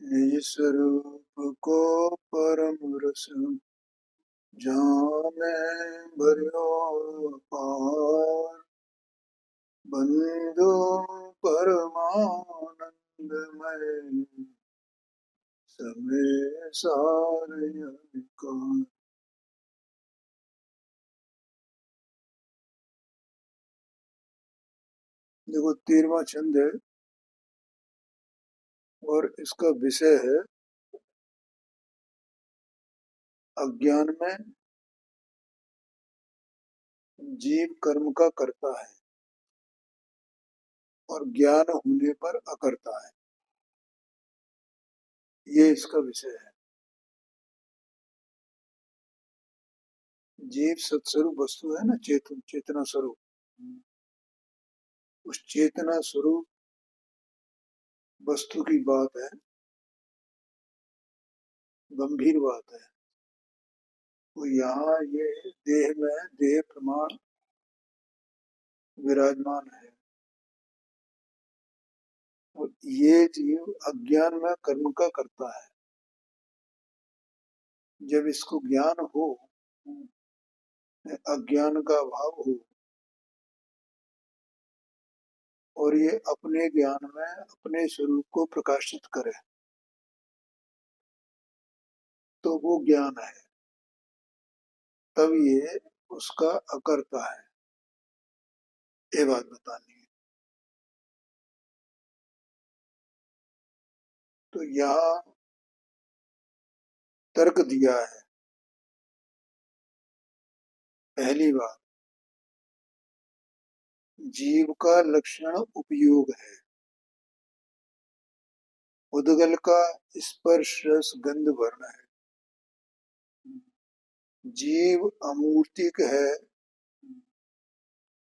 निज स्वरूप को परम रस जाने भरियो पार, बंधु परमानंदमय समय सार यह। देखो 13वां छंद है और इसका विषय है अज्ञान में जीव कर्म का करता है और ज्ञान होने पर अकर्ता है। ये इसका विषय है। जीव सत्स्वरूप वस्तु है ना, चेतना स्वरूप। उस चेतना स्वरूप वस्तु की बात है, गंभीर बात है। तो यहाँ ये देह में देह प्रमाण विराजमान है और ये जीव अज्ञान में कर्म का करता है। जब इसको ज्ञान हो, अज्ञान का अभाव हो और ये अपने ज्ञान में अपने स्वरूप को प्रकाशित करे तो वो ज्ञान है, तब ये उसका अकर्ता है। ये बात बतानी है। तो यहाँ तर्क दिया है। पहली बात, जीव का लक्षण उपयोग है। उद्गल का स्पर्श रस गंध वर्ण है। जीव अमूर्तिक है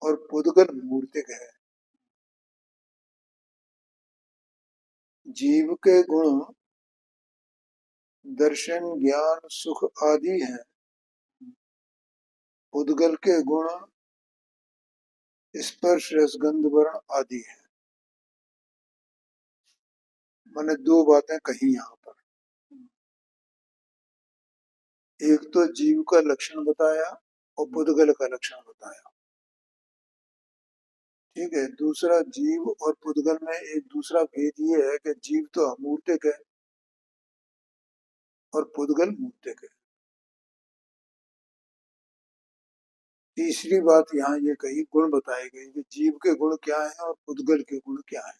और पुद्गल मूर्तिक है। जीव के गुण दर्शन ज्ञान सुख आदि हैं। पुद्गल के गुण स्पर्श रस गंध वर्ण आदि है। मैंने दो बातें कही यहाँ पर। एक तो जीव का लक्षण बताया और पुद्गल का लक्षण बताया। ठीक है। दूसरा, जीव और पुद्गल में एक दूसरा भेद ये है कि जीव तो अमूर्तिक है और पुद्गल मूर्तिक है। तीसरी बात यहाँ ये कही, गुण बताए गए कि जीव के गुण क्या हैं और पुद्गल के गुण क्या हैं।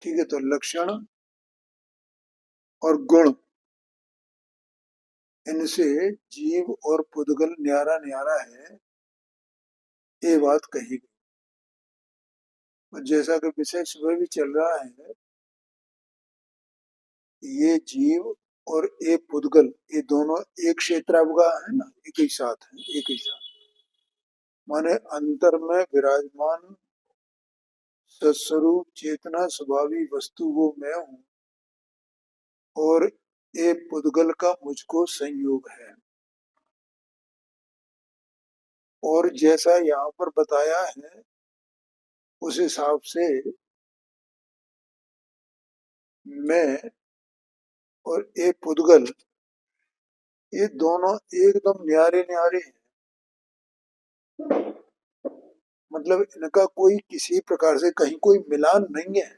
ठीक है। तो लक्षण और गुण, इनसे जीव और पुद्गल न्यारा न्यारा है, ये बात कही गई। और जैसा कि विषय सुबह भी चल रहा है, ये जीव और ये पुद्गल, ये दोनों एक क्षेत्रावगा है ना, एक ही साथ है, एक ही साथ। माने अंतर में विराजमान सत्स्वरूप चेतना स्वभावी वस्तु वो मैं हूँ और ये पुद्गल का मुझको संयोग है। और जैसा यहाँ पर बताया है उस हिसाब से मैं और ये पुद्गल, ये दोनों एकदम न्यारे न्यारे हैं। मतलब इनका कोई किसी प्रकार से कहीं कोई मिलान नहीं है,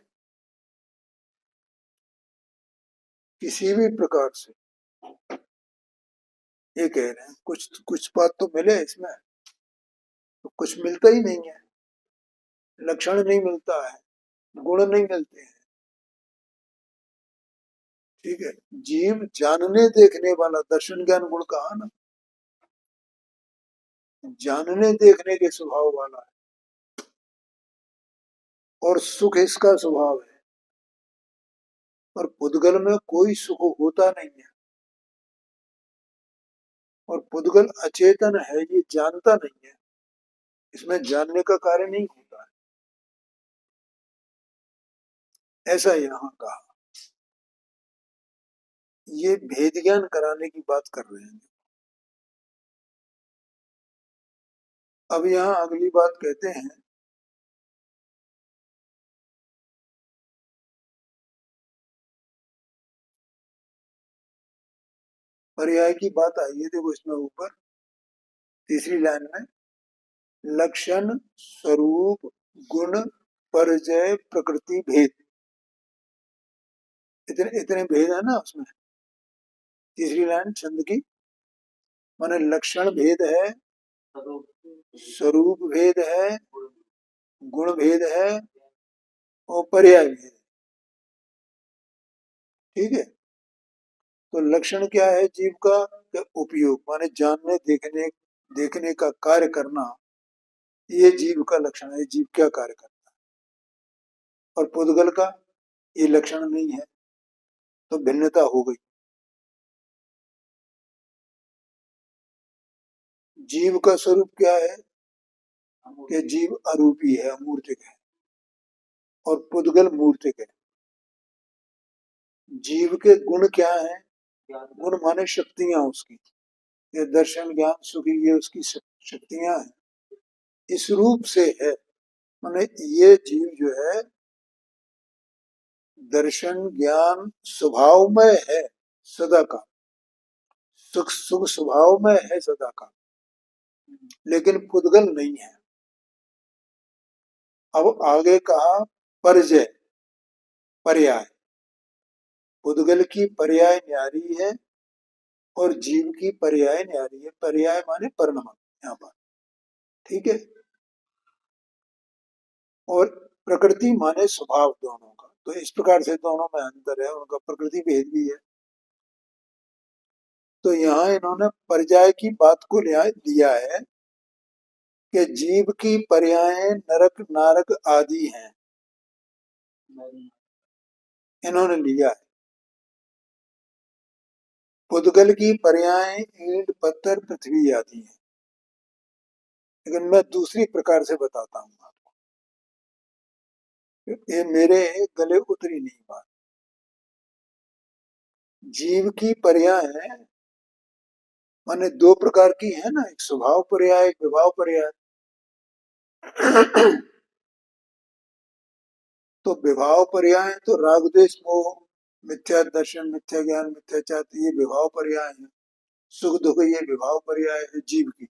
किसी भी प्रकार से। ये कह रहे हैं कुछ कुछ बात तो मिले इसमें, तो कुछ मिलता ही नहीं है। लक्षण नहीं मिलता है, गुण नहीं मिलते हैं। ठीक है। जीव जानने देखने वाला, दर्शन ज्ञान गुण कहा ना, जानने देखने के स्वभाव वाला है और सुख इसका स्वभाव है। और पुद्गल में कोई सुख होता नहीं है और पुद्गल अचेतन है, ये जानता नहीं है, इसमें जानने का कार्य नहीं होता है। ऐसा यहाँ कहा। ये भेद ज्ञान कराने की बात कर रहे हैं। अब यहाँ अगली बात कहते हैं पर्याय की बात आई है, देखो इसमें ऊपर तीसरी लाइन में, लक्षण, स्वरूप, गुण, परिचय, प्रकृति, भेद, इतने इतने भेद है ना उसमें। तीसरी लाइन छंद की, माने लक्षण भेद है, स्वरूप भेद है, गुण भेद है, और पर्याय भेद है। ठीक है। तो लक्षण क्या है जीव का? उपयोग, माने जानने, देखने, देखने का कार्य करना, ये जीव का लक्षण है, जीव क्या कार्य करता है। और पुद्गल का ये लक्षण नहीं है, तो भिन्नता हो गई। जीव का स्वरूप क्या है? कि जीव अरूपी है, अमूर्तिक है, और पुद्गल मूर्तिक है। जीव के गुण क्या है? गुण माने शक्तियां उसकी, ये दर्शन, ज्ञान, सुखी, ये उसकी शक्तियां हैं, इस रूप से है। माने ये जीव जो है दर्शन, ज्ञान, स्वभाव में है सदा का, सुख सुख स्वभाव में है सदा का, लेकिन पुद्गल नहीं है। अब आगे कहा परिजय, पर्याय, पुद्गल की पर्याय न्यारी है और जीव की पर्याय न्यारी है। पर्याय माने परिणाम यहाँ पर। ठीक है। और प्रकृति माने स्वभाव दोनों का। तो इस प्रकार से दोनों में अंतर है, उनका प्रकृति भेद भी है। तो यहाँ इन्होंने पर्याय की बात को लिया है कि जीव की पर्याय नरक, नारक आदि हैं, इन्होंने लिया है। पुद्गल की पर्याय ईंट, पत्थर, पृथ्वी आदि है। लेकिन मैं दूसरी प्रकार से बताता हूँ आपको, ये मेरे गले उतरी नहीं बात। जीव की पर्याय माने दो प्रकार की है ना, एक स्वभाव पर्याय, एक विभाव पर्याय। तो विभाव पर्याय तो राग, द्वेष, मोह, मिथ्या दर्शन, मिथ्या ज्ञान, मिथ्या चाहती, ये विभाव पर्याय है। सुख दुख ये विभाव पर्याय है जीव की।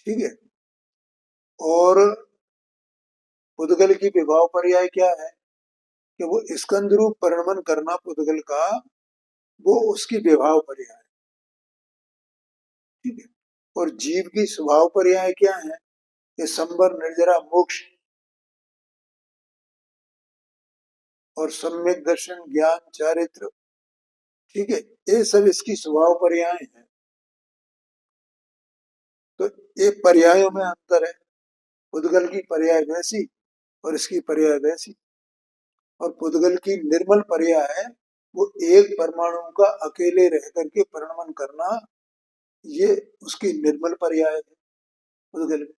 ठीक है। और पुद्गल की विभाव पर्याय क्या है? कि वो स्कंद रूप परिणमन करना पुद्गल का, वो उसकी विभाव पर्याय। ठीक है। और जीव की स्वभाव पर्याय क्या है? कि संबर, निर्जरा, मोक्ष, और सम्यक दर्शन, ज्ञान, चारित्र। ठीक है। ये सब इसकी स्वभाव पर्याय हैं। तो ये पर्यायों में अंतर है, पुद्गल की पर्याय वैसी और इसकी पर्याय वैसी। और पुद्गल की निर्मल पर्याय है, वो एक परमाणु का अकेले रह करके परिणमन करना, ये उसकी निर्मल पर्याय है पुद्गल में।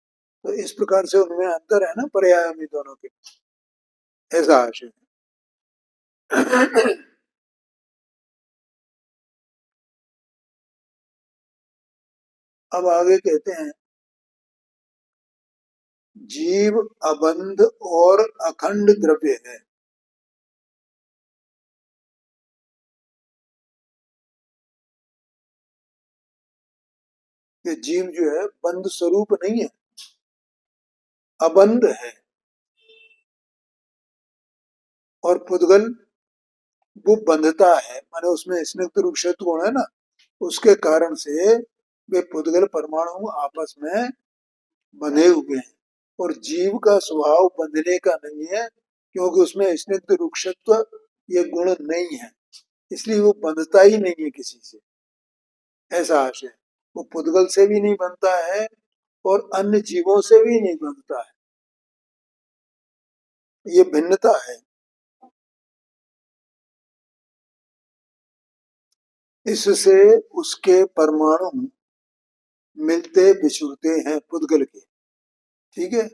तो इस प्रकार से उनमें अंतर है ना पर्याय में दोनों के, ऐसा आशय है। अब आगे कहते हैं, जीव अबंध और अखंड द्रव्य है। ये जीव जो है बंध स्वरूप नहीं है, अबंध है। और पुद्गल वो बंधता है, माने उसमें स्निग्ध रूक्षत्व गुण है ना, उसके कारण से वे पुद्गल परमाणु आपस में बंधे हुए हैं। और जीव का स्वभाव बंधने का नहीं है, क्योंकि उसमें स्निग्ध रूक्षत्व ये गुण नहीं है, इसलिए वो बंधता ही नहीं है किसी से, ऐसा आशय। वो पुद्गल से भी नहीं बनता है और अन्य जीवों से भी नहीं बनता है, ये भिन्नता है। इससे उसके परमाणु मिलते बिछुड़ते हैं पुद्गल के। ठीक है।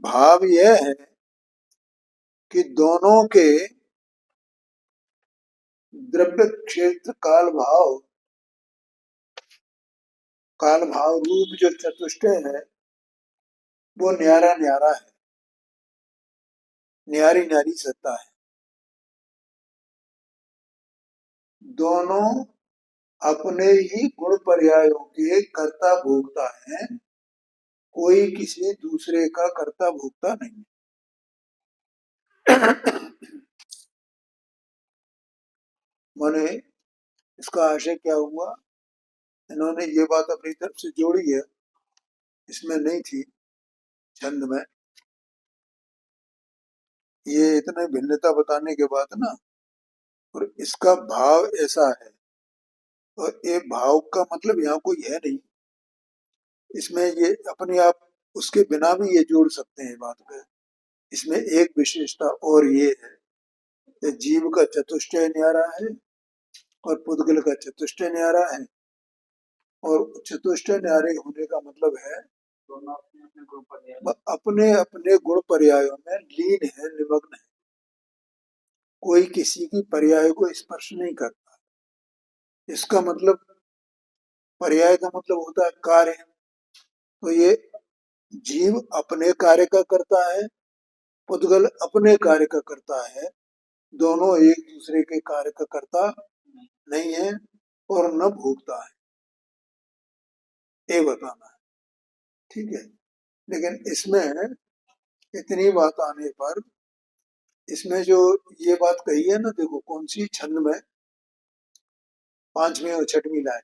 भाव यह है कि दोनों के द्रव्य क्षेत्र काल भाव रूप जो चतुष्टय है वो न्यारा न्यारा है, न्यारी न्यारी सत्ता है। दोनों अपने ही गुण पर्यायों के कर्ता भोक्ता हैं, कोई किसी दूसरे का कर्ता भोक्ता नहीं। माने इसका आशय क्या हुआ, इन्होंने ये बात अपनी तरफ से जोड़ी है, इसमें नहीं थी छंद में। ये इतने भिन्नता बताने के बाद ना, और इसका भाव ऐसा है, और ये भाव का मतलब यहाँ कोई है नहीं, इसमें ये अपने आप उसके बिना भी ये जोड़ सकते हैं बात को। इसमें एक विशेषता और ये है कि जीव का चतुष्टय न्यारा है और पुद्गल का चतुष्टय न्यारा है, और चतुष्टय न्यारे होने का मतलब है अपने अपने गुण पर्यायों में लीन है, निमग्न है, कोई किसी की पर्याय को स्पर्श नहीं करता। इसका मतलब, पर्याय का मतलब होता है कार्य, तो ये जीव अपने कार्य का करता है, पुद्गल अपने कार्य का करता है, दोनों एक दूसरे के कार्य का करता नहीं है और न भोगता है, ये बताना है। ठीक है, लेकिन इसमें इतनी बात आने पर, इसमें जो ये बात कही है ना, देखो कौन सी छंद में, पांचवी और छठवीं लाइन।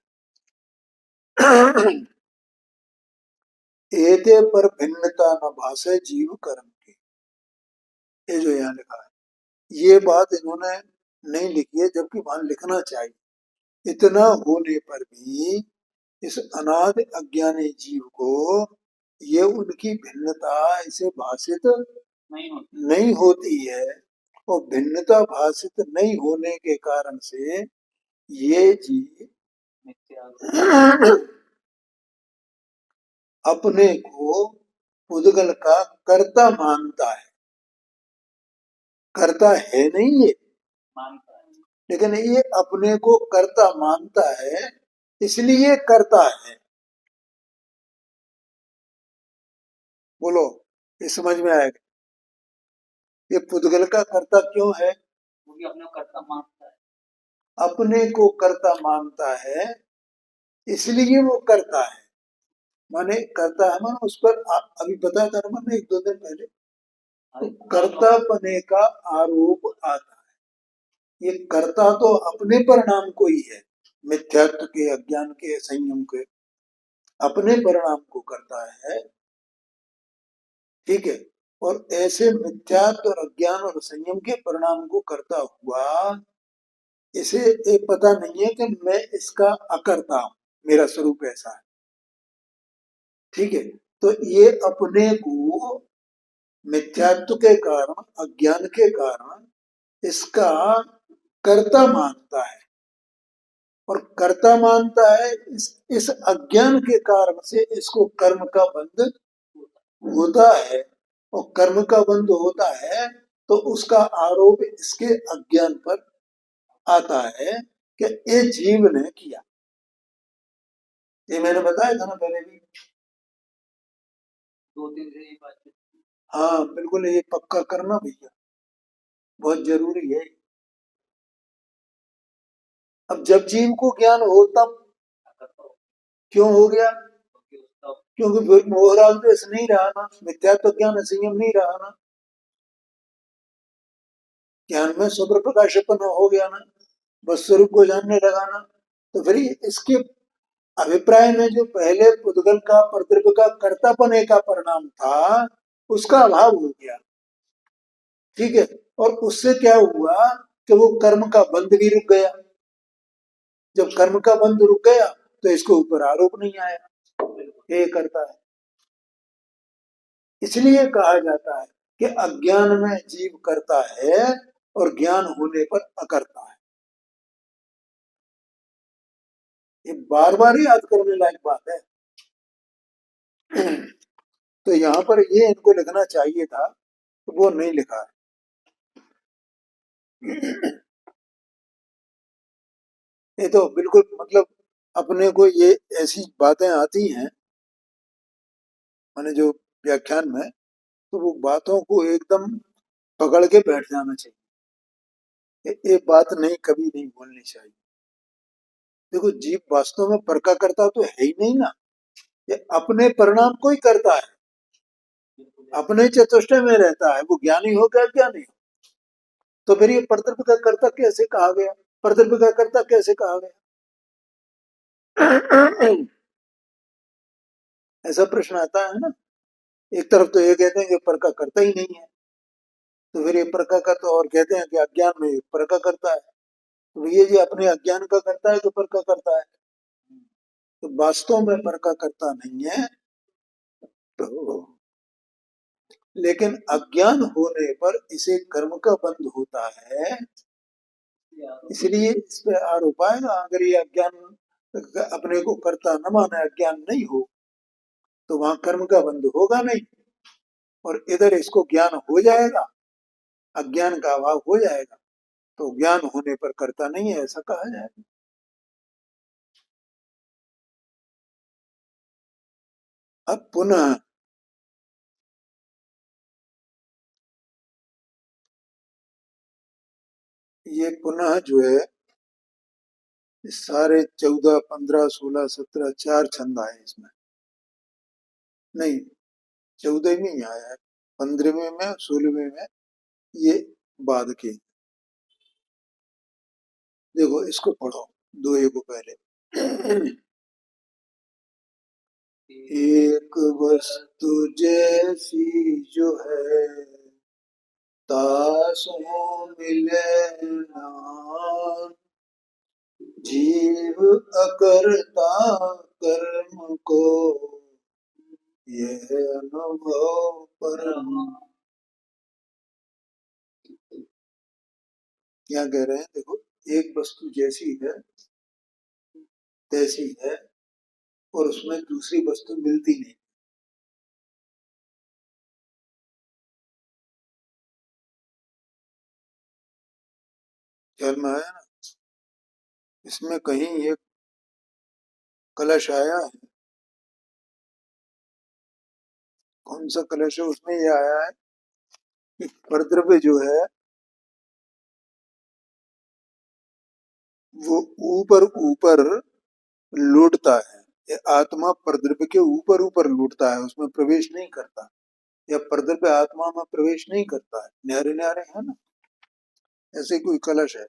एते पर भिन्नता न भाषे जीव कर्म की, ये जो यहाँ लिखा है, ये बात इन्होंने नहीं लिखी है, जबकि वहां लिखना चाहिए। इतना होने पर भी इस अनाथ अज्ञानी जीव को ये उनकी भिन्नता इसे भाषित नहीं होती है, और भिन्नता भाषित नहीं होने के कारण से ये जीव अपने को पुद्गल का कर्ता मानता है। कर्ता है नहीं ये, लेकिन ये अपने को कर्ता मानता है, इसलिए करता है। बोलो, ये समझ में आएगा? ये पुद्गल का कर्ता क्यों है? क्योंकि अपने को कर्ता मानता है, अपने को कर्ता मानता है, इसलिए वो करता है। माने करता है, माने उस पर अभी बताया था ना मैंने एक दो दिन पहले, तो कर्ता पने का आरोप आता है। ये कर्ता तो अपने परिणाम को ही है, मिथ्यात्व के, अज्ञान के, संयम के अपने परिणाम को करता है। ठीक है, और ऐसे मिथ्यात्व और अज्ञान और संयम के परिणाम को करता हुआ इसे ये पता नहीं है कि मैं इसका अकर्ता हूं, मेरा स्वरूप ऐसा है। ठीक है, तो ये अपने को मिथ्यात्व के कारण, अज्ञान के कारण इसका कर्ता मानता है, और कर्ता मानता है, इस अज्ञान के कारण से इसको कर्म का बंध होता है, और कर्म का बंध होता है तो उसका आरोप इसके अज्ञान पर आता है कि ये जीव ने किया। ये मैंने बताया था ना पहले भी, दो तीन से ये बात। हाँ बिल्कुल, ये पक्का करना भैया, बहुत जरूरी है। अब जब जीव को ज्ञान हो तब क्यों हो गया? क्योंकि मोहराल तो ऐसा नहीं रहा ना, मिथ्यात्व ज्ञान संयम नहीं रहा ना, ज्ञान में स्वप्र प्रकाशपन हो गया ना, बस स्वरूप को जानने लगा ना। तो फिर इसके अभिप्राय में जो पहले पुद्गल का प्रतिद्रव्य का कर्तापने का परिणाम था, उसका अभाव हो गया। ठीक है, और उससे क्या हुआ कि वो कर्म का बंध भी रुक गया। जब कर्म का बंध रुक गया तो इसके ऊपर आरोप नहीं आया, ये करता है। इसलिए कहा जाता है कि अज्ञान में जीव करता है और ज्ञान होने पर अकर्ता है। ये बार बार याद करने लायक बात है। तो यहाँ पर ये इनको लिखना चाहिए था, तो वो नहीं लिखा है। ये तो बिल्कुल मतलब अपने को ये ऐसी बातें आती हैं माने जो व्याख्यान में, तो वो बातों को एकदम पकड़ के बैठ जाना चाहिए। ये बात नहीं, कभी नहीं भूलनी चाहिए। देखो जीव वास्तव में पर का करता तो है ही नहीं ना, ये अपने परिणाम को ही करता है, अपने चतुष्टय में रहता है। वो ज्ञानी हो क्या ज्ञानी हो, तो फिर ये परद्रव्य का कर्ता कैसे कहा गया, परद्रव्य का कर्ता कैसे कहा गया? ऐसा प्रश्न आता है ना। एक तरफ तो ये कहते हैं कि पर का करता ही नहीं है, तो फिर ये पर का करता, और कहते हैं कि अज्ञान में पर का करता है, तो ये जी अपने अज्ञान का करता है तो पर का करता है, तो वास्तव में पर का करता नहीं है। तो लेकिन अज्ञान होने पर इसे कर्म का बंध होता है, इसलिए इस पे आरोप आएगा। अगर ये अज्ञान अपने को करता न माने, अज्ञान नहीं हो, तो वहां कर्म का बंध होगा नहीं, और इधर इसको ज्ञान हो जाएगा, अज्ञान का अभाव हो जाएगा, तो ज्ञान होने पर करता नहीं है, ऐसा कहा जाएगा। अब पुनः ये पुनः जो है, सारे 14, 15, 16, 17 चार छंद आए इसमें, नहीं 14 में ही आया है, 15वें में 16वें में ये बाद के। देखो इसको पढ़ो, दोहे को पहले। एक वस्तु जैसी जो है, तासों मिले नाम, जीव अकर्ता कर्म को, यह अनुभव परम। क्या कह रहे हैं, देखो एक वस्तु जैसी है तैसी है, और उसमें दूसरी वस्तु मिलती नहीं। ख्याल में आया ना। इसमें कहीं एक कलश आया है, कौन सा कलश है, उसमें ये आया है कि परद्रव्य जो है वो ऊपर ऊपर लौटता है, ये आत्मा परद्रव्य के ऊपर ऊपर लौटता है, उसमें प्रवेश नहीं करता, या परद्रव्य आत्मा में प्रवेश नहीं करता है, न्यारे न्यारे है ना, ऐसे कोई कलश है।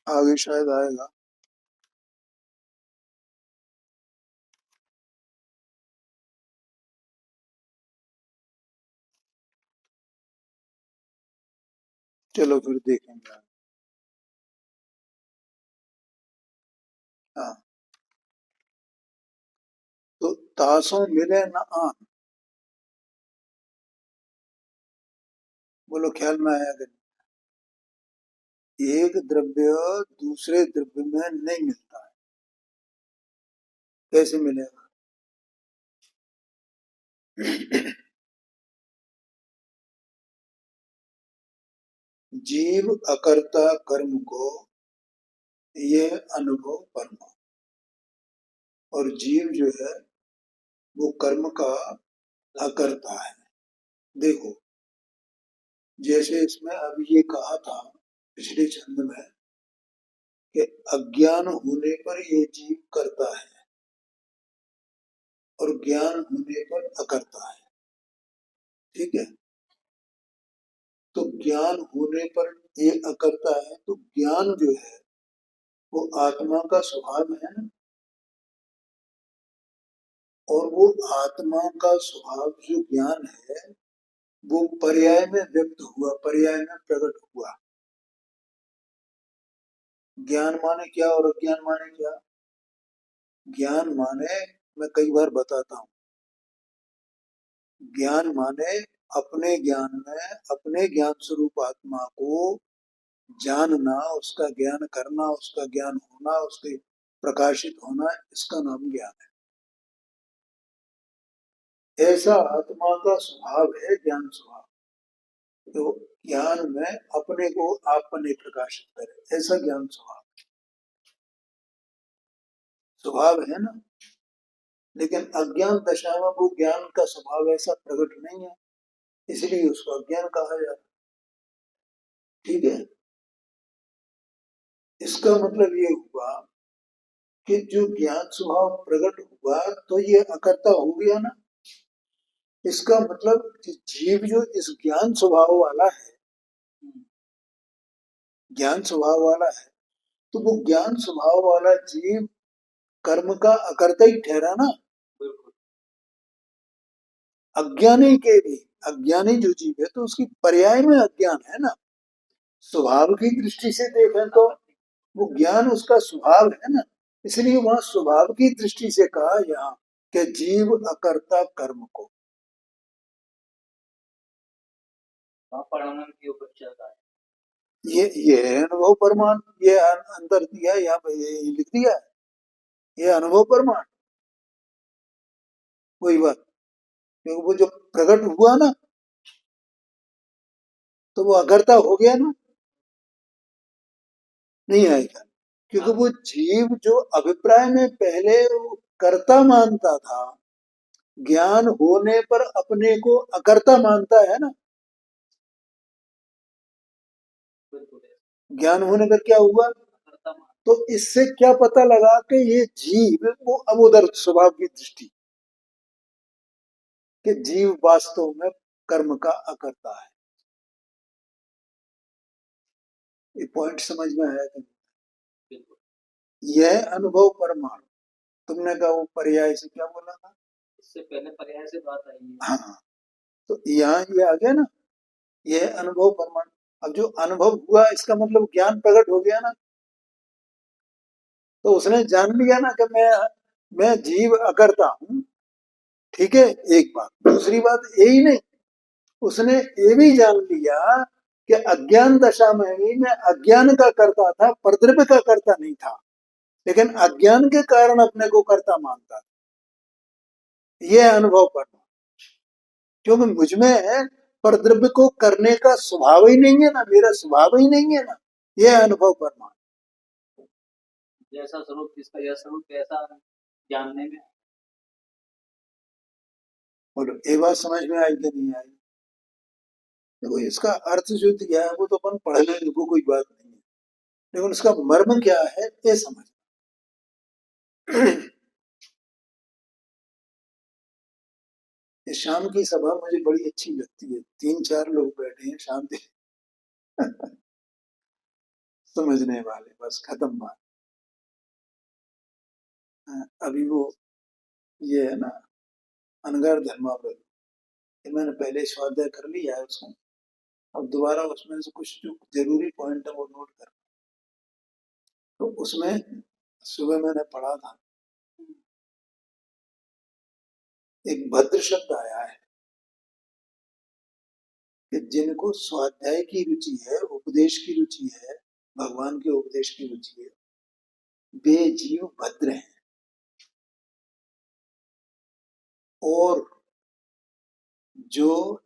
आगे शायद आएगा। चलो फिर देखेंगे। हाँ, तो तासों मिले न आन, बोलो ख्याल में आया कि नहीं? एक द्रव्य दूसरे द्रव्य में नहीं मिलता है, कैसे मिलेगा? जीव अकर्ता कर्म को, ये अनुभव परमा, और जीव जो है वो कर्म का अकर्ता है। देखो जैसे इसमें अभी ये कहा था पिछले छंद में कि अज्ञान होने पर ये जीव करता है, और ज्ञान होने पर अकर्ता है, ठीक है। तो ज्ञान होने पर ये अकर्ता है, तो ज्ञान जो है वो आत्मा का स्वभाव है ना, और वो आत्मा का स्वभाव जो ज्ञान है वो पर्याय में व्यक्त हुआ, पर्याय में प्रकट हुआ। ज्ञान माने क्या और अज्ञान माने क्या? ज्ञान माने मैं कई बार बताता हूँ। ज्ञान माने अपने ज्ञान में अपने ज्ञान स्वरूप आत्मा को जानना, उसका ज्ञान करना, उसका ज्ञान होना, उसके प्रकाशित होना, इसका नाम ज्ञान है। ऐसा आत्मा का स्वभाव है ज्ञान स्वभाव। तो ज्ञान में अपने को आपने प्रकाशित करे, ऐसा ज्ञान स्वभाव स्वभाव है ना। लेकिन अज्ञान दशा में वो ज्ञान का स्वभाव ऐसा प्रकट नहीं है, इसलिए उसको अज्ञान कहा जाता है। ठीक है, इसका मतलब ये हुआ कि जो ज्ञान स्वभाव प्रकट हुआ तो ये अकर्ता हो गया ना। इसका मतलब कि जीव जो इस ज्ञान स्वभाव वाला है, ज्ञान स्वभाव वाला है, तो वो ज्ञान स्वभाव वाला जीव कर्म का अकर्ता ही ठहरा ना। अज्ञानी के लिए, अज्ञानी जो जीव है तो उसकी पर्याय में अज्ञान है ना। स्वभाव की दृष्टि से देखें तो वो ज्ञान उसका स्वभाव है ना। इसलिए वहां स्वभाव की दृष्टि से कहा यहाँ कि जीव अकर्ता कर्म को। परिणाम के ऊपर चलता है। ये अनुभव प्रमाण, ये अंदर दिया यहाँ पे, ये लिख दिया है, ये अनुभव प्रमाण। वही बात, क्योंकि वो जो प्रकट हुआ ना तो वो अकर्ता हो गया ना, नहीं आएगा। क्योंकि वो जीव जो अभिप्राय में पहले वो कर्ता मानता था, ज्ञान होने पर अपने को अकर्ता मानता है ना। ज्ञान होने पर क्या हुआ, तो इससे क्या पता लगा कि ये जीव वो अब उधर स्वभाव की दृष्टि कि जीव वास्तव में कर्म का अकर्ता है। ये पॉइंट समझ में आया कि यह अनुभव प्रमाण। तुमने कहा वो पर्याय से क्या बोला था, इससे पहले पर्याय से बात आई है। हाँ, तो यहाँ ये आ गया ना, यह अनुभव प्रमाण। अब जो अनुभव हुआ इसका मतलब ज्ञान प्रकट हो गया ना, तो उसने जान लिया ना कि मैं जीव अकर्ता हूँ। ठीक है, एक बात। दूसरी बात यही नहीं, उसने ये भी जान लिया कि अज्ञान दशा में भी मैं अज्ञान का करता था, परद्रव्य का करता नहीं था, लेकिन अज्ञान के कारण अपने को कर्ता मानता था। यह अनुभव करना, क्योंकि मुझमें परद्रव्य को करने का स्वभाव ही नहीं है ना, मेरा स्वभाव ही नहीं है ना। यह अनुभव करना, जैसा स्वरूप जिसका यह स्वरूप ऐसा जानने में। बोलो ये बात समझ में आई कि नहीं आई। देखो इसका अर्थ जो दिया है वो तो अपन पढ़ लेंगे, वो कोई बात नहीं है, लेकिन उसका मर्म क्या है ये समझ। ये शाम की सभा मुझे बड़ी अच्छी लगती है, 3-4 लोग बैठे हैं शांति समझने वाले, बस खत्म बात। अभी वो ये है ना अनगर धर्मावृत, ये मैंने पहले स्वाध्याय कर लिया है उसका, अब दोबारा उसमें से कुछ जो जरूरी पॉइंट है वो नोट कर। तो उसमें सुबह मैंने पढ़ा था, एक भद्र शब्द आया है कि जिनको स्वाध्याय की रुचि है, उपदेश की रुचि है, भगवान के उपदेश की रुचि है, वे जीव भद्र हैं। और जो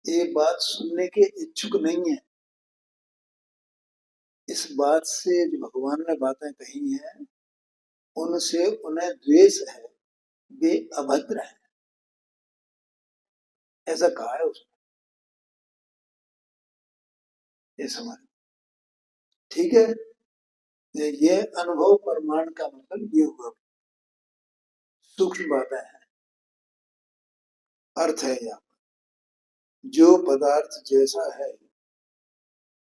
ये बात सुनने के इच्छुक नहीं है, इस बात से जो भगवान ने बातें कही हैं उनसे उन्हें द्वेष है, वे अभद्र हैं, ऐसा कहा है उसने। ये समझ, ठीक है। ये अनुभव प्रमाण का मतलब ये हुआ, सूक्ष्म बातें हैं, अर्थ है यहाँ। जो पदार्थ जैसा है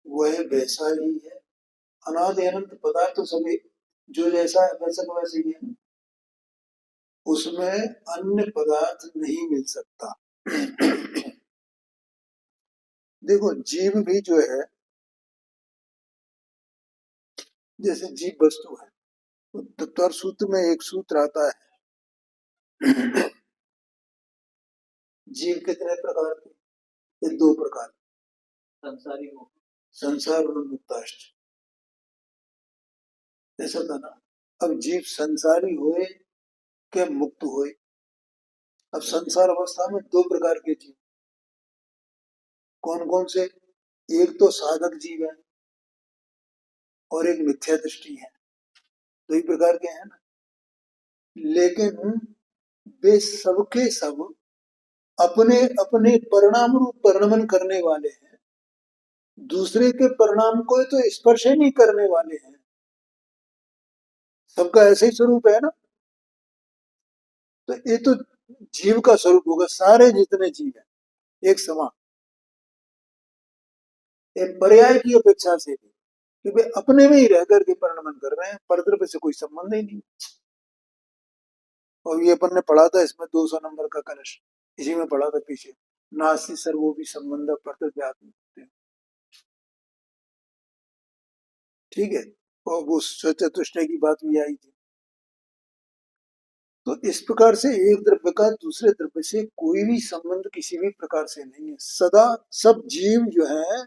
वह वैसा ही है, अनादि अनंत पदार्थ सभी जो जैसा है वैसा का वैसे ही है, उसमें अन्य पदार्थ नहीं मिल सकता। देखो जीव भी जो है, जैसे जीव वस्तु है, तो तत्व सूत्र में एक सूत्र आता है जीव कितने प्रकार के? ये दो प्रकार, संसारी हो संसार और मुक्ताष्ट। ऐसा था ना। अब जीव संसारी होए के मुक्त होए। अब संसार अवस्था में दो प्रकार के जीव, कौन कौन से? एक तो साधक जीव है और एक मिथ्या दृष्टि है, दो ही प्रकार के हैं ना। लेकिन वे सबके सब अपने अपने परिणाम रूप परिणमन करने वाले हैं, दूसरे के परिणाम को तो स्पर्श ही नहीं करने वाले हैं। सबका ऐसे ही स्वरूप है ना। तो ये तो जीव का स्वरूप होगा, सारे जितने जीव हैं एक समान, एक पर्याय की अपेक्षा से भी, कि वे अपने में ही रह करके परिणमन कर रहे हैं, परद्रव्य से कोई संबंध ही नहीं। और ये अपन ने पढ़ा था इसमें 200 नंबर का कलश, इसी में पढ़ा था पीछे, नास्ति सर्वो भी संबंध परद्रव्यात्म। ठीक है। और वो चतुष्टय की बात भी आई थी। तो इस प्रकार से एक द्रव्य का दूसरे द्रव्य से कोई भी संबंध किसी भी प्रकार से नहीं है। सदा सब जीव जो है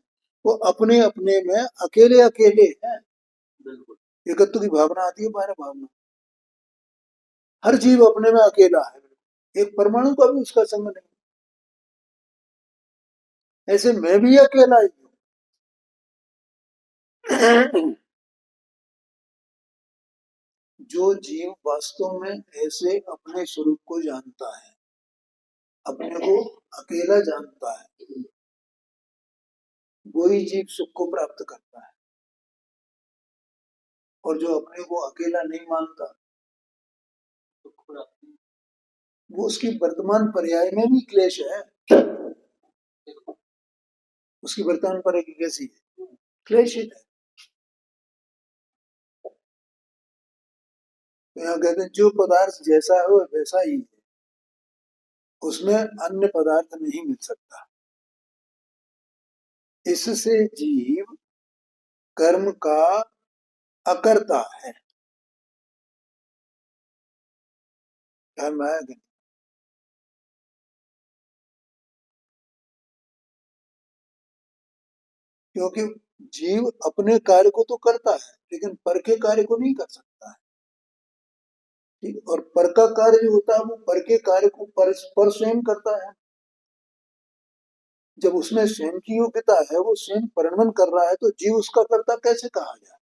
वो अपने अपने में अकेले अकेले हैं। बिल्कुल एकत्व की भावना आती है, बाहर भावना। हर जीव अपने में अकेला है, एक परमाणु का भी उसका संग नहीं। ऐसे मैं भी अकेला ही हूँ। जो जीव वास्तव में ऐसे अपने स्वरूप को जानता है, अपने को अकेला जानता है, वही जीव सुख को प्राप्त करता है। और जो अपने को अकेला नहीं मानता, वो उसकी वर्तमान पर्याय में भी क्लेश है। उसकी वर्तमान पर्याय कैसी है? क्लेशित है। तो यहाँ कहते हैं जो पदार्थ जैसा है वो वैसा ही है, उसमें अन्य पदार्थ नहीं मिल सकता। इससे जीव कर्म का अकर्ता है। ध्यान में आया? क्योंकि जीव अपने कार्य को तो करता है लेकिन पर के कार्य को नहीं कर सकता है। ठीक। और पर का कार्य जो होता है वो पर के कार्य को पर स्वयं करता है। जब उसमें स्वयं की योग्यता है, वो स्वयं परिणमन कर रहा है, तो जीव उसका कर्ता कैसे कहा जाए?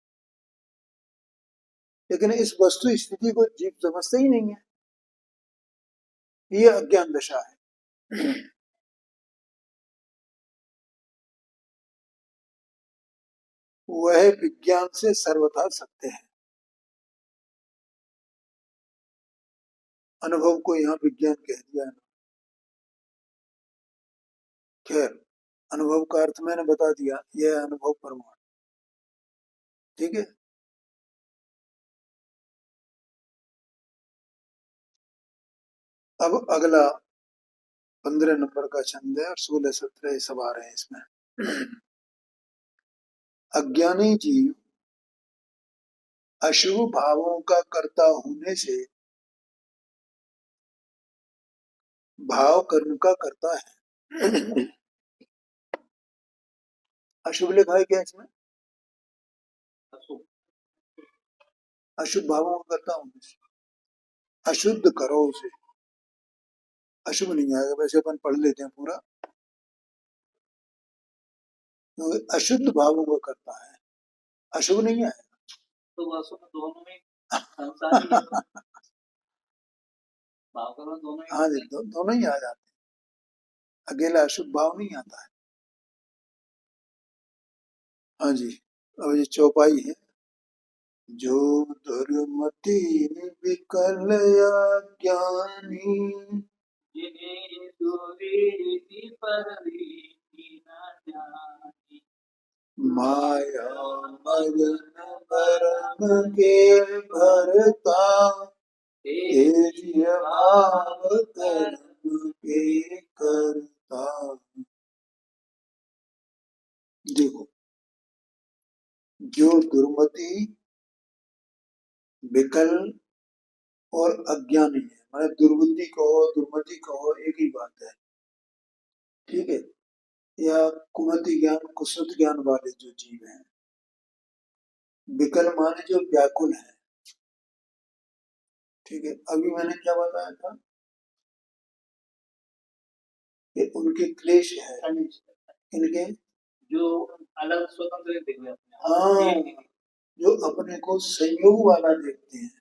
लेकिन इस वस्तु स्थिति को जीव समझते ही नहीं है। ये अज्ञान दशा है। वह विज्ञान से सर्वथा सत्य है। अनुभव को यहाँ विज्ञान कह दिया है। खैर, अनुभव का अर्थ मैंने बता दिया, यह अनुभव प्रमाण। ठीक है। अब अगला 15 नंबर का छंद है और 16-17 सब आ रहे हैं इसमें। अज्ञानी जीव अशुभ भावों का कर्ता होने से भाव कर्म का करता है। अशुभ लिखा है क्या इसमें? अशुभ भावों का करता होने से, अशुद्ध करो उसे। अशुभ नहीं आएगा, वैसे अपन पढ़ लेते हैं पूरा। क्योंकि अशुद्ध भावों का करता है, अशुभ नहीं आएगा। तो वास्तव में दोनों में संसारी है, भाव कर्म दोनों ही हाँ जी, दोनों ही आ जाते हैं, अकेला अशुभ भाव नहीं आता है। हाँ जी। अब ये चौपाई है। जो दुर्मति विकल ज्ञानी जिन्हें दुरीति परवीति न जानी, माया मगन भरम के भरता तेज भाव कर्म के करता। देखो, जो दुर्मति विकल और अज्ञानी है, माने दुर्बुद्धि कहो दुर्मति कहो एक ही बात है, ठीक है। या कुमति ज्ञान कुसुत ज्ञान वाले जो जीव हैं, विकल माने जो व्याकुल है, ठीक है। अभी मैंने क्या बताया था कि उनके क्लेश है, इनके जो अलग स्वतंत्र दिख रहे अपने आप। हाँ, जो अपने को संयोग वाला देखते हैं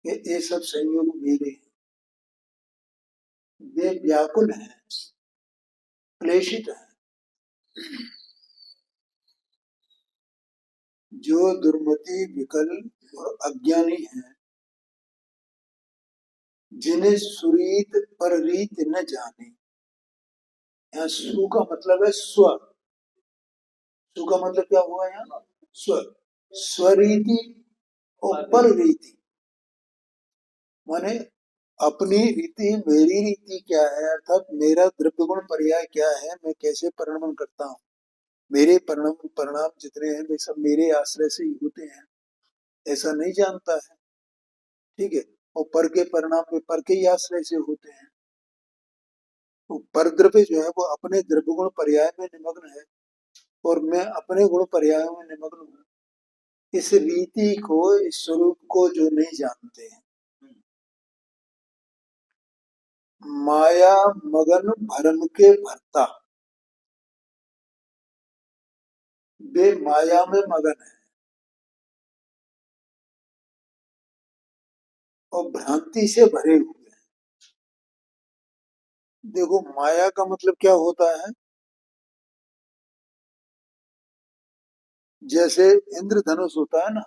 कि ये सब संयोग मेरे हैं, वे व्याकुल हैं, क्लेशित हैं। जो दुर्मति विकल और अज्ञानी हैं, जिन्हें सुरीत पर रीत न जाने। यहाँ सु का मतलब है स्व, सु का मतलब क्या हुआ यहाँ? स्व, स्वरीति और पर रीति, माने अपनी रीति मेरी रीति क्या है, अर्थात मेरा द्रव्य गुण पर्याय क्या है, मैं कैसे परिणमन करता हूँ, मेरे परिणाम परिणाम जितने हैं वे सब मेरे आश्रय से ही होते हैं, ऐसा नहीं जानता है, ठीक है। और पर के परिणाम वे पर के ही आश्रय से होते हैं। तो पर द्रव्य जो है वो अपने द्रव्य गुण पर्याय में निमग्न है और मैं अपने गुण पर्याय में निमग्न हूँ। इस रीति को, इस स्वरूप को जो नहीं जानते हैं, माया मगन भरम के भरता, वे माया में मगन है और भ्रांति से भरे हुए हैं। देखो माया का मतलब क्या होता है, जैसे इंद्रधनुष होता है ना,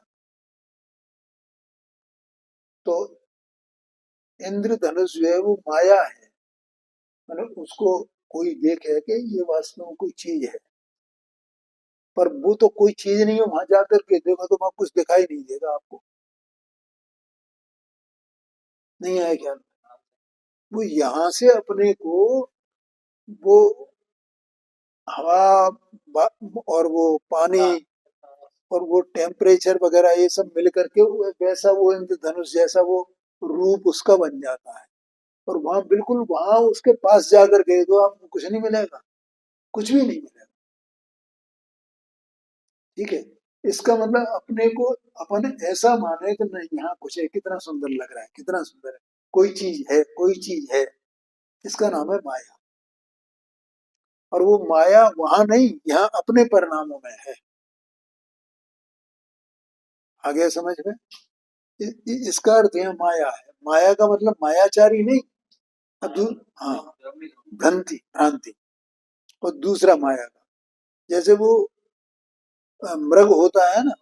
तो इंद्रधनुष जो है वो माया है, मतलब उसको कोई देखे कि ये वास्तव में कोई चीज है, पर वो तो कोई चीज नहीं है, वहां जाकर के देखो तो वहां कुछ दिखाई नहीं देगा आपको, नहीं आया ख्याल। वो यहाँ से अपने को वो हवा और वो पानी और वो टेम्परेचर वगैरह ये सब मिल करके वैसा वो इंद्रधनुष जैसा वो रूप उसका बन जाता है। और वहां बिल्कुल वहां उसके पास जाकर गए तो आपको कुछ नहीं मिलेगा, कुछ भी नहीं मिलेगा, ठीक है। इसका मतलब अपने को अपन ऐसा माने कि नहीं यहाँ कुछ है, कितना सुंदर लग रहा है, कितना सुंदर है, कोई चीज है, कोई चीज है, इसका नाम है माया। और वो माया वहां नहीं, यहाँ अपने परिणामों में है। आ गया समझ में? इसका अर्थ है माया है, माया का मतलब मायाचारी नहीं। हाँ, भ्रांति भ्रांति। और दूसरा माया का, जैसे वो मृग होता है ना,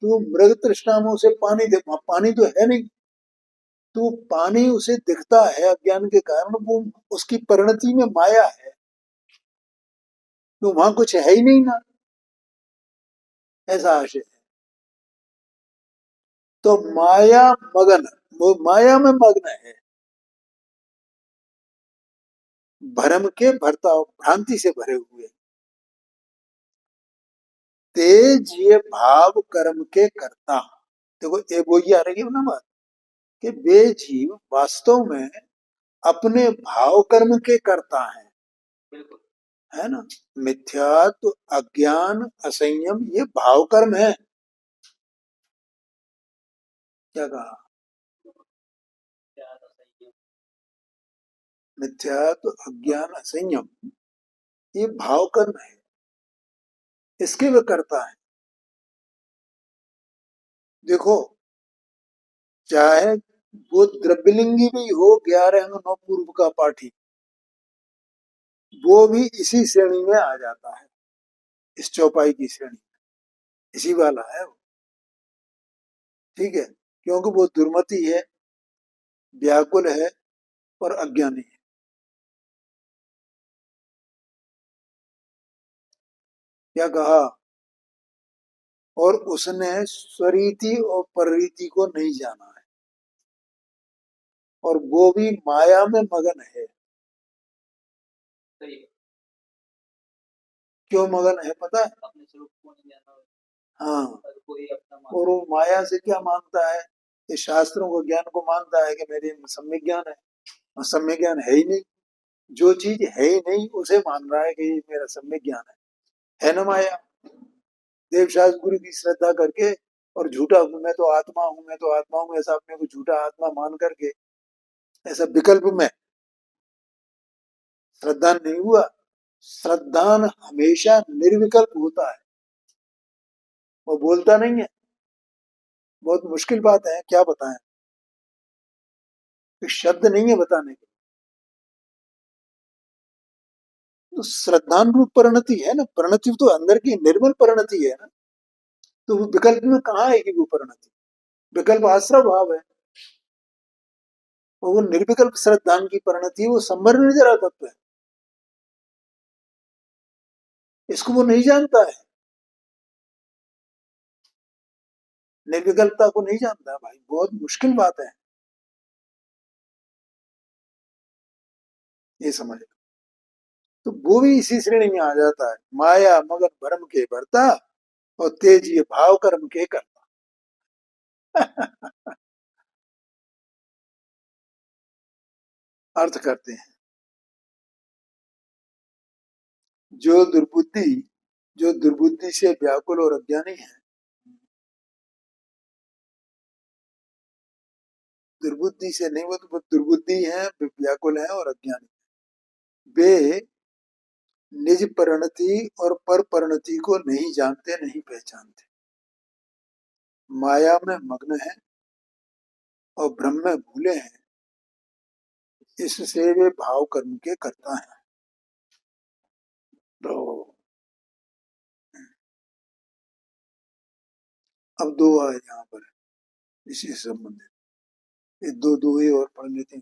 तो मृग तृष्णाओं से पानी दे, पानी तो है नहीं, तो पानी उसे दिखता है अज्ञान के कारण, वो उसकी परिणति में माया है, तो वहां कुछ है ही नहीं ना, ऐसा आशय है। तो माया मगन, वो माया में मग्न है, भ्रम के भरता, भ्रांति से भरे हुए। तेज ये भाव कर्म के करता, देखो ये वो ही आ रही है ना बात, कि वे जीव वास्तव में अपने भाव कर्म के करता है, है ना। मिथ्यात्व अज्ञान असंयम ये भाव कर्म है। क्या कहा? मिथ्यात्व अज्ञान असंयम ये भाव कर्म है, इसके वे करता है। देखो चाहे वो द्रव्यलिंगी भी हो 11 अंग 9 पूर्व का पाठी, वो भी इसी श्रेणी में आ जाता है, इस चौपाई की श्रेणी, इसी वाला है वो, ठीक है। क्योंकि वो दुर्मति है, व्याकुल है और अज्ञानी है। क्या कहा? और उसने स्वरीति और पररीति को नहीं जाना है, और वो भी माया में मगन है। क्यों मगन है पता है? हाँ, और वो माया से क्या मांगता है? ये शास्त्रों को ज्ञान को मानता है कि मेरे सम्यक ज्ञान है, और सम्यक ज्ञान है ही नहीं। जो चीज है ही नहीं उसे मान रहा है कि ये मेरा सम्यक ज्ञान है ना माया। देवशास्त्र गुरु की श्रद्धा करके और झूठा मैं तो आत्मा हूं, मैं तो आत्मा हूं, ऐसा अपने को झूठा आत्मा मान करके ऐसा विकल्प में श्रद्धान नहीं हुआ। श्रद्धान हमेशा निर्विकल्प होता है, वो बोलता नहीं है। बहुत मुश्किल बात है, क्या बताएं, शब्द नहीं है बताने के। तो श्रद्धान रूप परिणति है ना, परिणति तो अंदर की निर्मल परिणति है ना। तो वो विकल्प में कहाँ आएगी वो परिणति? विकल्प आश्रय भाव है, और वो निर्विकल्प श्रद्धान की परिणति वो संवर्ण जरा तत्व है। इसको वो नहीं जानता है, निर्विकल्पता को नहीं जानता भाई, बहुत मुश्किल बात है ये समझ। तो वो भी इसी श्रेणी में आ जाता है, माया मगन भरम के भरता और तेज ये भाव कर्म के करता। अर्थ करते हैं, जो दुर्बुद्धि जो दुर्बुद्धि से व्याकुल और अज्ञानी है, दुर्बुद्धि से नहीं, वो तो दुर्बुद्धि है, व्याकुल है और अज्ञानी, वे निज परिणति और पर परिणति को नहीं जानते, नहीं पहचानते, माया में मग्न है और ब्रह्म में भूले हैं, इससे वे भाव कर्म के करता है। तो अब दो आए यहाँ पर इसी से संबंधित, ये दो दो ही और पढ़ लेते हैं।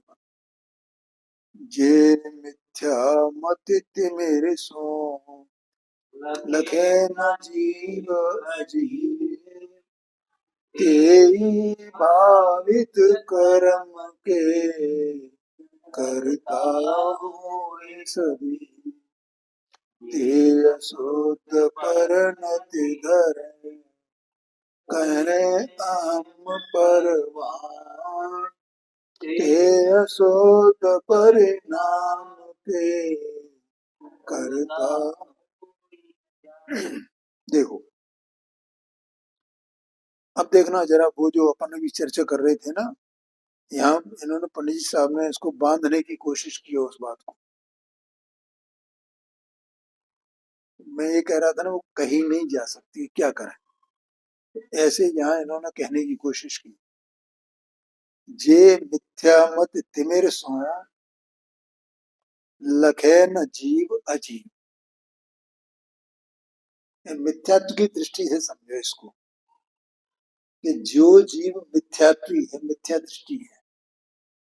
जे मिथ्या मत मेरे सो लखे न जीव अजीव, तेई भावित कर्म के करता हुए सभी, ते शुद्ध परिणति धर करे आम परवान, ते शुद्ध परिणाम के करता। देखो अब देखना जरा, वो जो अपन अभी चर्चा कर रहे थे ना, यहाँ इन्होंने पंडित जी साहब ने इसको बांधने की कोशिश की है उस बात को। मैं ये कह रहा था ना, वो कहीं नहीं जा सकती, क्या करें, ऐसे यहाँ इन्होंने कहने की कोशिश की। जे मिथ्या मत तिमिर सो लखे न जीव अजीव, मिथ्यात्व की दृष्टि से समझो इसको, कि जो जीव मिथ्यात्वी है, मिथ्या दृष्टि है,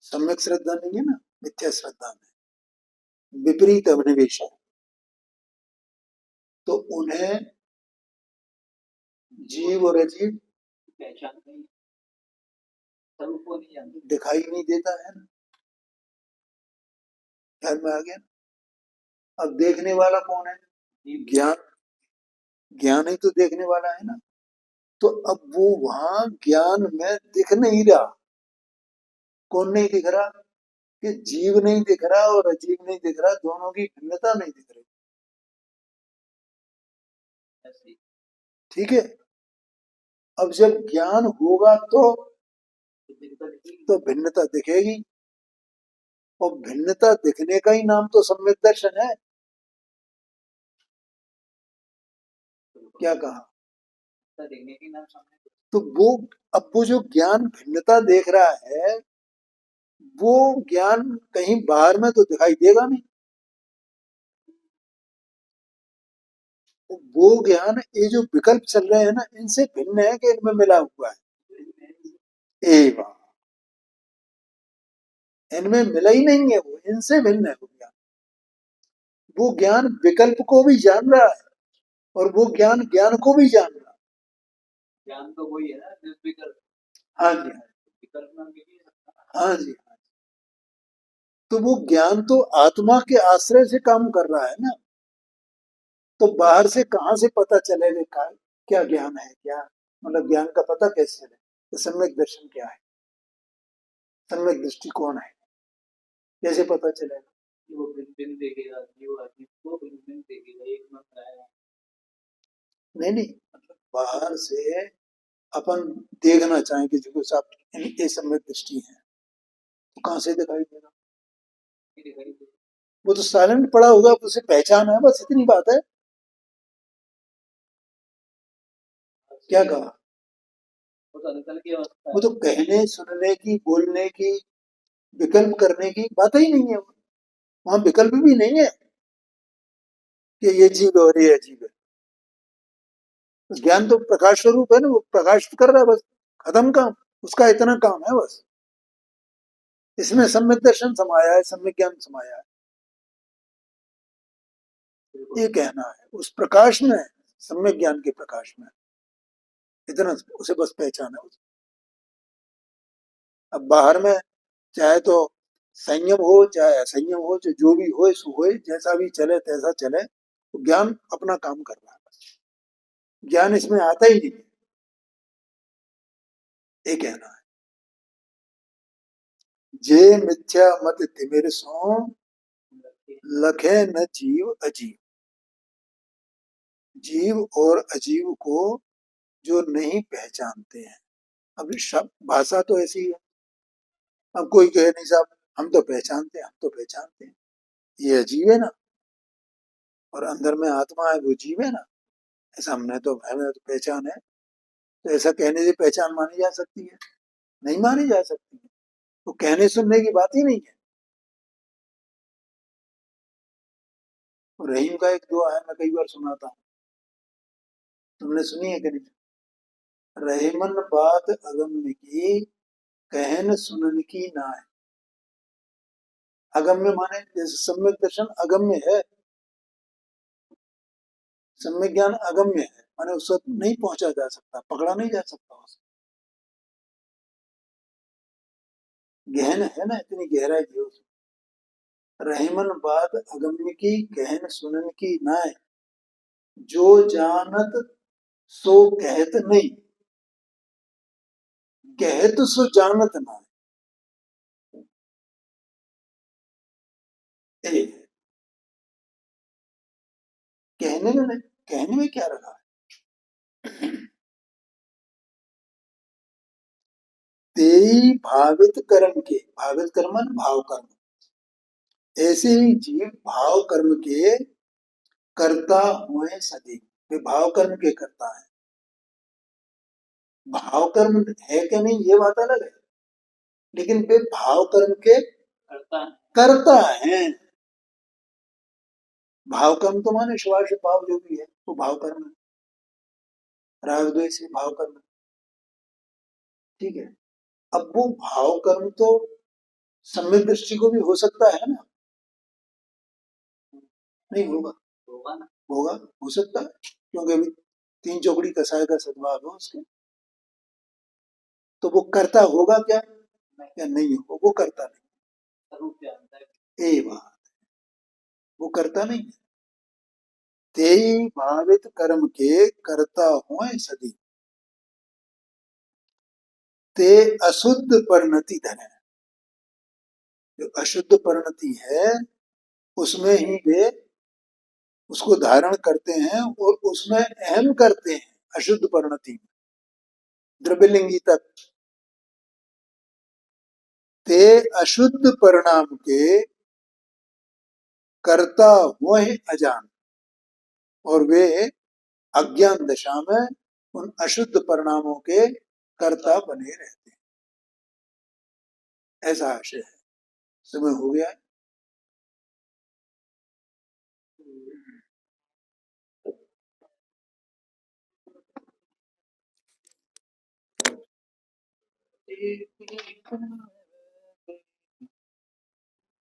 सम्यक श्रद्धा नहीं है ना, मिथ्या श्रद्धा में विपरीत अभिनिवेश है, तो उन्हें जीव और अजीव दिखाई नहीं देता है ना। ख्याल में आ गया। अब देखने वाला कौन है? ज्ञान, ज्ञान ही तो देखने वाला है ना। तो अब वो वहां ज्ञान में दिख नहीं रहा। कौन नहीं दिख रहा? कि जीव नहीं दिख रहा और अजीव नहीं दिख रहा, दोनों की भिन्नता नहीं दिख रही। ठीक है, अब जब ज्ञान होगा तो भिन्नता दिखेगी, और भिन्नता दिखने का ही नाम तो सम्यक दर्शन है। क्या कहा? तो वो, अब वो जो ज्ञान भिन्नता देख रहा है, वो ज्ञान कहीं बाहर में तो दिखाई देगा नहीं। वो ज्ञान, ये जो विकल्प चल रहे हैं ना, इनसे भिन्न है कि इनमें मिला हुआ है। एवं इनमें मिला ही नहीं है, वो इनसे भिन्न है वो ज्ञान। वो ज्ञान विकल्प को भी जान रहा है और वो ज्ञान ज्ञान को भी जान रहा है। ज्ञान तो वही है ना, विकल्प। हाँ जी, हाँ जी, हाँ। तो वो ज्ञान तो आत्मा के आश्रय से काम कर रहा है ना। तो बाहर से कहाँ से पता चलेगा क्या ज्ञान है, क्या मतलब ज्ञान का पता कैसे चले? तो सम्यक दर्शन क्या है, सम्यक दृष्टि कौन है, कैसे पता चलेगा? वो भिन्न भिन्न देखेगा, जीव आदमी को भिन्न भिन्न देखेगा, एक मत आएगा। नहीं नहीं, मतलब बाहर से अपन देखना चाहें कि जो साहब ये सम्यक दृष्टि है, तो कहाँ से दिखाई देगा? ये दिखाई दे। वो तो साइलेंट पड़ा होगा, उसे पहचान है, बस इतनी बात है। क्या कहा? वो तो अंतर की अवस्था वो है। तो कहने सुनने की बोलने की विकल्प करने की बात ही नहीं है, वहां विकल्प भी नहीं है कि ये जीव है और ये अजीब है। ज्ञान तो प्रकाश स्वरूप है ना, वो प्रकाश कर रहा है बस, खत्म काम, उसका इतना काम है बस। इसमें सम्यक दर्शन समाया है, सम्यक ज्ञान समाया है, ये कहना है। उस प्रकाश में, सम्यक ज्ञान के प्रकाश में इतना उसे बस पहचान है। अब बाहर में चाहे तो संयम हो चाहे असंयम हो, जो भी हो सो हो, जैसा भी चले तैसा चले, तो ज्ञान अपना काम कर रहा है, ज्ञान इसमें आता ही नहीं, ये कहना है। जे मिथ्या मत तिमिर सो, लखे न जीव अजीब। जीव और अजीव को जो नहीं पहचानते हैं, अब शब्द भाषा तो ऐसी है। अब कोई कहे नहीं साहब हम तो पहचानते हैं, हम तो पहचानते हैं, ये अजीब है ना, और अंदर में आत्मा है वो जीव है ना, ऐसा हमने तो हमें तो पहचान है, तो ऐसा कहने से पहचान मानी जा सकती है? नहीं मानी जा सकती है, तो कहने सुनने की बात ही नहीं है। रहीम का एक दुआ है, मैं कई बार सुनाता हूँ, तुमने सुनी है कि नहीं? रहीमन बात अगम की, कहन सुनन की ना है। अगम्य माने जैसे सम्यक दर्शन अगम्य है, सम्यक ज्ञान अगम्य है, माने उस वक्त नहीं पहुंचा जा सकता, पकड़ा नहीं जा सकता उसे। गहन है ना, इतनी गहराई है उसमें। रहीमन बात अगम्य की, कहन सुनन की नाय, जो जानत सो कहत नहीं, कहत सो जानत नाय। ए, कहने में नहीं, कहने में क्या रखा है? तेई भावित कर्म के, भावित कर्म मन भाव कर्म, ऐसे ही जीव भाव कर्म के कर्ता हुए सदी, वे भाव कर्म के करता है। भाव कर्म है कि नहीं ये बात अलग है, लेकिन वे भाव कर्म के करता है। करता है। भाव कर्म तो माने शुभाशुभ भाव जो भी है वो भाव कर्म है, राग द्वेष से भाव कर्म, ठीक है। अब वो भाव कर्म तो सम्यक दृष्टि को भी हो सकता है ना, नहीं होगा? होगा ना। होगा, हो सकता है, क्योंकि अभी तीन चौकड़ी कसाय का सद्भाव है उसके, तो वो करता होगा क्या या नहीं होगा? वो करता स्वरूप जानता है। नहीं, ये बात, वो करता नहीं है। तेई भावित कर्म के करता हुए सदी, ते अशुद्ध परिणति धरे, जो अशुद्ध परिणति है उसमें ही वे उसको धारण करते हैं और उसमें अहम करते हैं, अशुद्ध परिणति में, द्रव्यलिंगी तक। ते अशुद्ध परिणाम के कर्ता हुए अजान, और वे अज्ञान दशा में उन अशुद्ध परिणामों के कर्ता बने रहते हैं, ऐसा आशय है। समय हो गया है।